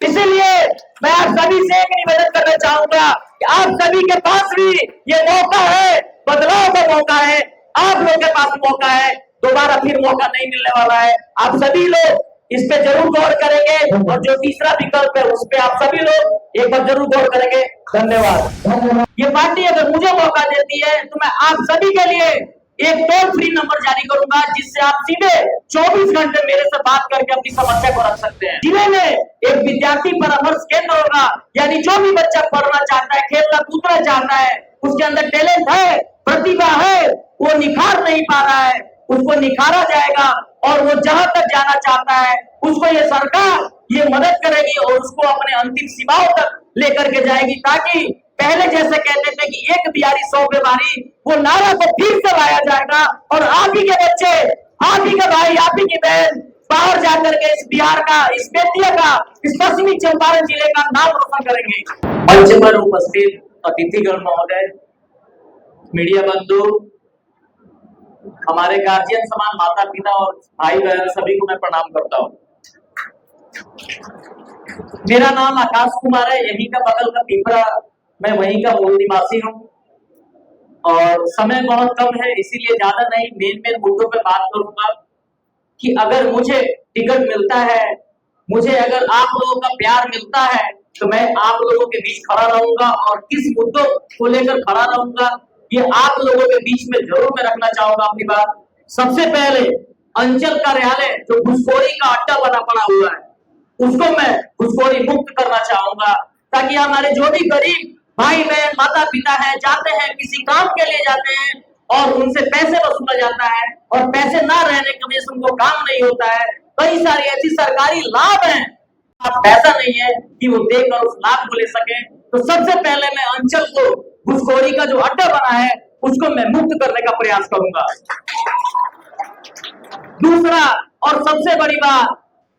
इसीलिए मैं आप सभी से एक निवेदन करना चाहूंगा कि आप सभी के पास भी ये मौका है, बदलाव का मौका है, आप लोगों के पास मौका है, दोबारा फिर मौका नहीं मिलने वाला है। आप सभी लोग इस पे जरूर गौर करेंगे और जो तीसरा विकल्प है उस पे आप सभी लोग एक बार जरूर गौर करेंगे। धन्यवाद। ये पार्टी अगर मुझे मौका देती है तो मैं आप सभी के लिए एक टोल फ्री नंबर जारी करूंगा जिससे आप सीधे 24 घंटे मेरे से बात करके अपनी समस्या को रख सकते हैं। जिले में एक विद्यार्थी परामर्श केंद्र होगा, यानी जो भी बच्चा पढ़ना चाहता है, खेलना कूदना चाहता है, उसके अंदर टैलेंट है, प्रतिभा है, वो निखार नहीं पा रहा है, उसको निखारा जाएगा और वो जहां तक जाना चाहता है उसको ये सरकार ये मदद करेगी और उसको अपने अंतिम सीमाओं तक लेकर के जाएगी, ताकि पहले जैसे कहते थे कि एक बिहारी 100 बेमारी, वो नारा को फिर से लाया जाएगा और आप ही के बच्चे, आप ही के भाई, आप ही की बहन बाहर जाकर के इस बिहार का, इस बेतिया का, इस पश्चिमी चंपारण जिले का नाम रोशन करेंगे। मंच पर उपस्थित अतिथिगण महोदय, मीडिया बंधु, हमारे गार्जियन समान माता पिता और भाई बहन सभी को मैं प्रणाम करता हूँ। मेरा नाम आकाश कुमार है, यहीं का बगल का पिपरा, मैं वहीं का मूल निवासी हूँ और समय बहुत कम है इसीलिए ज्यादा नहीं मेन मुद्दों पे बात करूंगा कि अगर मुझे टिकट मिलता है, मुझे अगर आप लोगों का प्यार मिलता है तो मैं आप लोगों के बीच खड़ा रहूंगा और किस मुद्दों को लेकर खड़ा रहूंगा ये आप लोगों के बीच में जरूर मैं रखना चाहूंगा अपनी बात। सबसे पहले अंचल कार्यालय जो घुसखोरी का अड्डा बना पड़ा हुआ है उसको मैं घुसखोरी मुक्त करना चाहूंगा, ताकि हमारे जो भी गरीब भाई बहन माता पिता है जाते हैं किसी काम के लिए जाते हैं और उनसे पैसे वसूला जाता है और पैसे ना रहने की वजह से उनको काम नहीं होता है। कई सारी ऐसी सरकारी लाभ हैं, पैसा नहीं है कि वो देकर उस लाभ को ले सके। तो सबसे पहले मैं अंचल को घुसखोरी का जो अड्डा बना है उसको मैं मुक्त करने का प्रयास करूंगा। दूसरा और सबसे बड़ी बात,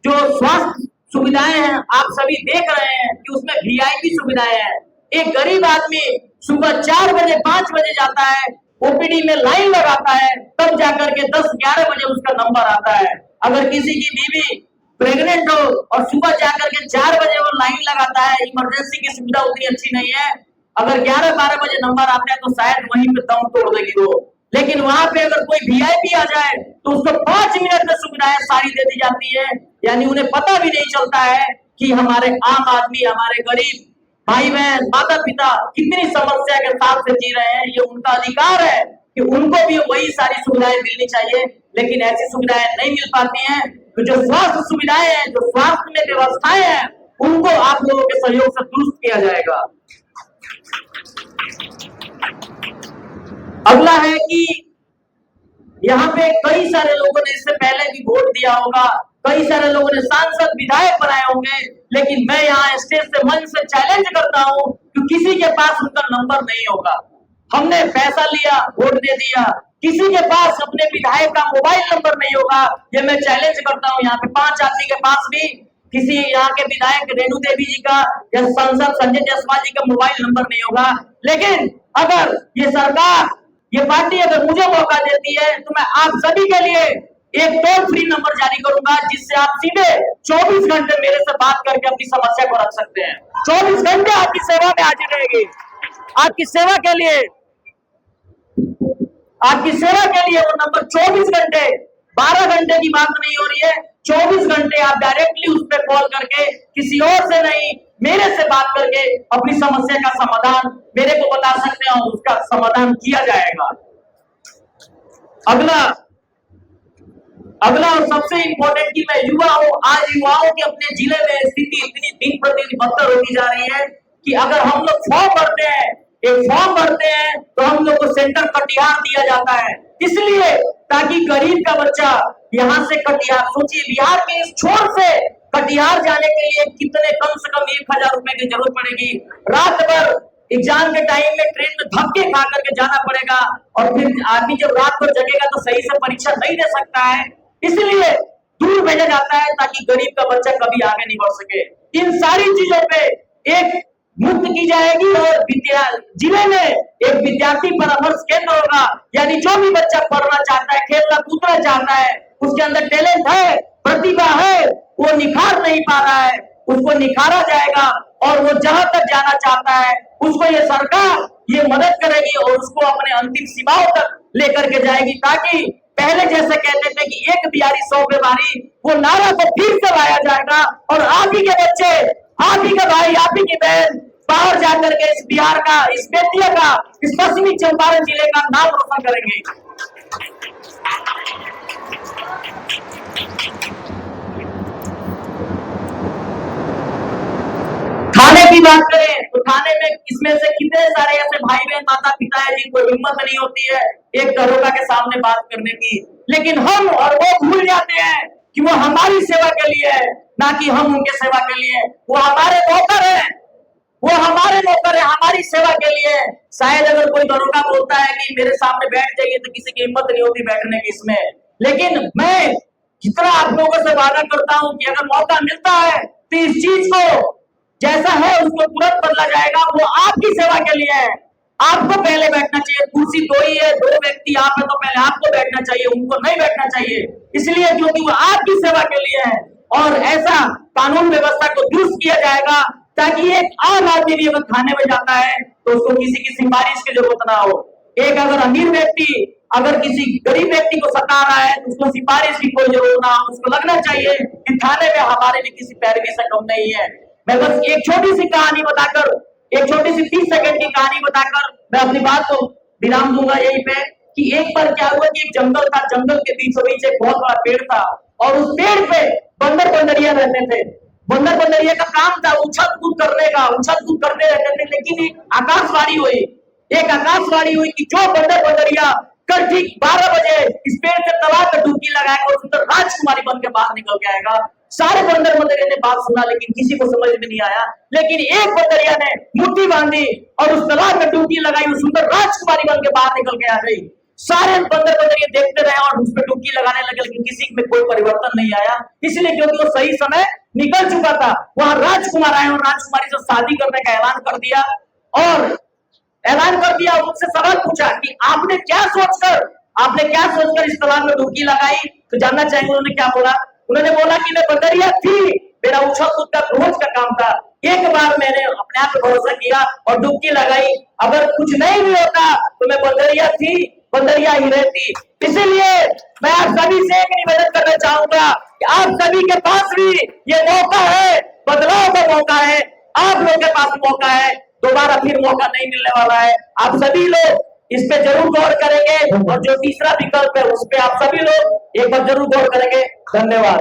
जो स्वास्थ्य सुविधाएं हैं आप सभी देख रहे हैं कि उसमें वीआईपी सुविधाएं हैं। एक गरीब आदमी सुबह 4 बजे 5 बजे जाता है, ओपीडी में लाइन लगाता है, तब जाकर के 10-11 बजे उसका नंबर आता है। अगर किसी की बीवी प्रेग्नेंट हो और सुबह जाकर के 4 बजे वो लाइन लगाता है, इमरजेंसी की सुविधा उतनी अच्छी नहीं है, अगर 11-12 बजे नंबर आता है तो शायद वहीं पे दम तोड़ देगी वो। लेकिन वहां पे अगर कोई वीआईपी आ जाए तो उसको 5 मिनट में सुविधाएं सारी दे दी जाती है, यानी उन्हें पता भी नहीं चलता है कि हमारे आम आदमी, हमारे गरीब भाई बहन माता पिता कितनी समस्या के साथ से जी रहे हैं। ये उनका अधिकार है कि उनको भी वही सारी सुविधाएं मिलनी चाहिए, लेकिन ऐसी सुविधाएं नहीं मिल पाती हैं। तो जो स्वास्थ्य सुविधाएं हैं, जो स्वास्थ्य में व्यवस्थाएं हैं, उनको आप लोगों के सहयोग से दुरुस्त किया जाएगा। अगला है कि यहाँ पे कई सारे लोगों ने इससे पहले भी वोट दिया होगा, कई सारे लोगों ने सांसद विधायक बनाए होंगे, लेकिन मैं यहाँ स्टेज से मंच से चैलेंज करता हूँ कि किसी के पास उनका नंबर नहीं होगा। हमने पैसा लिया, वोट दे दिया, किसी के पास अपने विधायक का मोबाइल नंबर नहीं होगा। ये मैं चैलेंज करता हूँ, यहाँ पे 5 आदमी के पास भी किसी यहाँ के विधायक रेणु देवी जी का या सांसद संजय जायसवाल जी का मोबाइल नंबर नहीं होगा। लेकिन अगर ये सरकार, ये पार्टी अगर मुझे मौका देती है तो मैं आप सभी के लिए एक टोल फ्री नंबर जारी करूंगा जिससे आप सीधे 24 घंटे मेरे से बात करके अपनी समस्या को रख सकते हैं। 24 घंटे आपकी सेवा में हाजिर रहेगी। आपकी सेवा के लिए वो नंबर 24 घंटे, 12 घंटे की बात नहीं हो रही है, 24 घंटे आप डायरेक्टली उस पर कॉल करके किसी और से नहीं, मेरे से बात करके अपनी समस्या का समाधान मेरे को बता सकते हैं और उसका समाधान किया जाएगा। अगला और सबसे इंपॉर्टेंट कि मैं युवा हूं, आज युवाओं के अपने जिले में स्थिति इतनी दिन प्रतिदिन बदतर होती जा रही है कि अगर हम लोग फॉर्म भरते हैं, एक फॉर्म भरते हैं तो हम लोग को सेंटर कटिहार दिया जाता है, इसलिए ताकि गरीब का बच्चा यहाँ से कटिहार, सोचिए बिहार के इस छोर से कटिहार जाने के लिए कितने कम से कम 1000 रुपए की जरूरत पड़ेगी। रात भर एग्जाम के टाइम में ट्रेन में धक्के खा करके जाना पड़ेगा और फिर आदमी जब रात भर जगेगा तो सही से परीक्षा नहीं दे सकता है, इसलिए दूर भेजा जाता है ताकि गरीब का बच्चा कभी आगे नहीं बढ़ सके। इन सारी चीजों पे एक मुक्त की जाएगी और जिले में एक विद्यार्थी परामर्श केंद्र होगा, यानी जो भी बच्चा पढ़ना चाहता है, खेलना कूदना चाहता है, उसके अंदर टैलेंट है, प्रतिभा है, वो निखार नहीं पा रहा है, उसको निखारा जाएगा और वो जहां तक जाना चाहता है उसको ये सरकार ये मदद करेगी और उसको अपने अंतिम सीमाओं तक लेकर के जाएगी, ताकि पहले जैसे कहते थे कि एक बिहारी 100 पे भारी, वो नारा को फिर से लाया जाएगा और आप ही के बच्चे, आप ही के भाई, आप ही की बहन बाहर जाकर के इस बिहार का, इस बेतिया का, इस पश्चिमी चंपारण जिले का नाम रोशन करेंगे। थाने की बात करें तो थाने में इसमें से कितने सारे ऐसे भाई बहन, माता पिता है जिनको हिम्मत नहीं होती है एक दरोगा के सामने बात करने की, लेकिन हम और वो भूल जाते हैं कि वो हमारी सेवा के लिए है, ना कि हम उनके सेवा के लिए। वो हमारे नौकर है, वो हमारे नौकर है, हमारी सेवा के लिए। शायद अगर कोई दरोगा बोलता है कि मेरे सामने बैठ जाइए तो किसी की हिम्मत नहीं होती बैठने की इसमें, लेकिन मैं जितना आप लोगों से वादा करता हूं कि अगर मौका मिलता है तो इस चीज को जैसा है उसको तुरंत बदला जाएगा। वो आपकी सेवा के लिए है, आपको पहले बैठना चाहिए। कुर्सी दो ही है, दो व्यक्ति आप है तो पहले आपको बैठना चाहिए, उनको नहीं बैठना चाहिए, इसलिए क्योंकि वो आपकी सेवा के लिए है। और ऐसा कानून व्यवस्था को दुरुस्त किया जाएगा ताकि एक आम आदमी भी अगर थाने में जाता है तो उसको किसी की सिफारिश की जरूरत ना हो। एक अगर अमीर व्यक्ति अगर किसी गरीब व्यक्ति को सता रहा है तो उसको सिफारिश की कोई जरूरत ना हो, उसको लगना चाहिए कि थाने में हमारे लिए किसी पैरवी से कम नहीं है। मैं बस एक छोटी सी कहानी बताकर, एक छोटी सी 30 सेकंड की कहानी बताकर मैं अपनी बात को विराम दूंगा यहीं पे, कि एक बार क्या हुआ कि एक जंगल था, जंगल के बीचों बीच एक बहुत बड़ा पेड़ था और उस पेड़ पे बंदर बंदरिया रहते थे। बंदर बंदरिया का काम था उछल कूद करने का, उछल कूद करते रहते थे। लेकिन एक आकाशवाणी हुई कि जो बंदर बंदरिया कल ठीक 12 बजे इस पेड़ से तालाब में डुबकी लगाएगा और सुंदर राजकुमारी बन के बाहर निकल के आएगा। सारे बंदर बंदरिया ने बात सुना लेकिन किसी को समझ में नहीं आया, लेकिन एक बंदरिया ने मुट्ठी बांधी और उस तालाब में डुबकी लगाई, उस सुंदर राजकुमारी बन के बाहर निकल के आ गई। सारे बंदर बंदरिया देखते रहे और उस पर डुबकी लगाने लगे, लेकिन किसी में कोई परिवर्तन नहीं आया, इसलिए क्योंकि वो सही समय निकल चुका था। वहां राजकुमार आए और राजकुमारी से शादी करने का ऐलान कर दिया और उनसे सवाल पूछा कि आपने क्या सोचकर इस तालाब में डुबकी लगाई, तो जानना चाहेंगे उन्होंने क्या बोला। उन्होंने बोला कि मैं बंदरिया थी, मेरा उछल कूद का रोज का काम था, एक बार मैंने अपने आप पर भरोसा किया और डुबकी लगाई, अगर कुछ नहीं भी होता तो मैं बंदरिया थी, बंदरिया ही रहती। इसीलिए मैं आप सभी से एक निवेदन करना चाहूंगा कि आप सभी के पास भी ये मौका है, बदलाव का मौका है, आप लोगों के पास मौका है, दोबारा फिर मौका नहीं मिलने वाला है। आप सभी लोग इस पे जरूर गौर करेंगे और जो तीसरा विकल्प है उस पे आप सभी लोग एक बार जरूर गौर करेंगे। धन्यवाद।